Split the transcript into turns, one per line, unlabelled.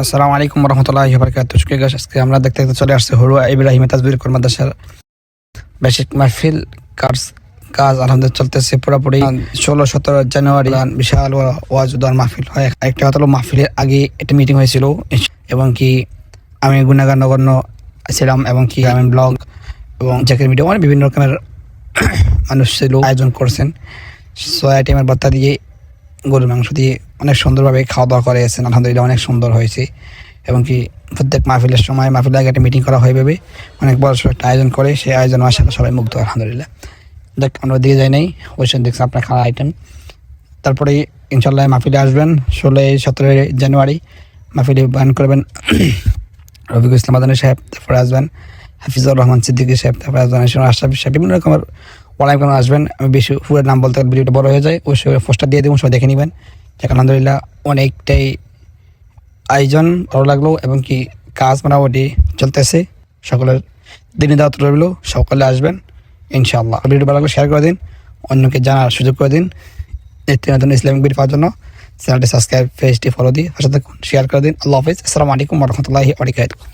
আসসালামু আলাইকুম রহমতুল্লাহি ওয়া বারাকাতুহু। সুপ্রিয় গাইস, আজকে আমরা দেখতে চলে আসছে হুরুয়া ইব্রাহিম তাজবির কোরআন মাদ্রাসার বেসিক মাহফিল কাজ আলহামদুলিল্লাহ চলতেছে পুরোপুরি। 16-17 জানুয়ারি বিশাল ওয়াজ উদ্দার মাহফিল হয়। একটা কথা হলো, মাহফিলের আগে একটা মিটিং হয়েছিল এবং কি আমি গুণাগার নগণ্য ছিলাম এবং কি আমি ব্লগ এবং জাকির মিডিয়া অনেক বিভিন্ন রকমের মানুষ ছিল, আয়োজন করছেন। 6 আইটেমের ভর্তা দিয়ে গরুর মাংস দিয়ে অনেক সুন্দরভাবে খাওয়া দাওয়া করে গেছেন। আলহামদুলিল্লাহ অনেক সুন্দর হয়েছে এবং কি প্রত্যেক মাহফিলের সময় মাহফিলের আগে একটা মিটিং করা হয় ভেবে অনেক বড় একটা আয়োজন করে। সেই আয়োজন মাশাআল্লাহ সবাই মুগ্ধ আলহামদুলিল্লাহ। দেখ আমরা দিকে যাই নাই, ওই সব দেখছি আপনার খাওয়া আইটেম। তারপরে ইনশাল্লাহ মাহফিলে আসবেন 16-17 জানুয়ারি মাহফিলে বয়ান করবেন রফিকুল ইসলাম মাদানী সাহেব, তারপরে আসবেন হাফিজুর রহমান সিদ্দিকী সাহেব, তারপরে আসবেন আশরাফি সাহেব, বিভিন্ন রকমের অনেক আসবেন। আমি বেশি পুরো নাম বলতে ভিডিওটা বড় হয়ে যায়, ওই পোস্টার দিয়ে দেবো, সবাই দেখে নেবেন। আলহামদুলিল্লাহ অনেকটাই আয়োজন ভালো লাগলো এবং কি কাজ মোটামুটি চলতেছে। সকলের দিনই দাওয়াত রইল, সকলে আসবেন ইনশাআল্লাহ। ভিডিও ভালো লাগলে শেয়ার করে দিন, অন্যকে জানার সুযোগ করে দিন। নিত্য নতুন ইসলামিক ভিডিও পাওয়ার জন্য চ্যানেলটি সাবস্ক্রাইব, পেজটি ফলো দিয়ে পাশে থাকুন, শেয়ার করে দিন। আল্লাহ হাফিজ। আসসালামু আলাইকুম ওয়া রাহমাতুল্লাহি ওয়া বারাকাতুহু।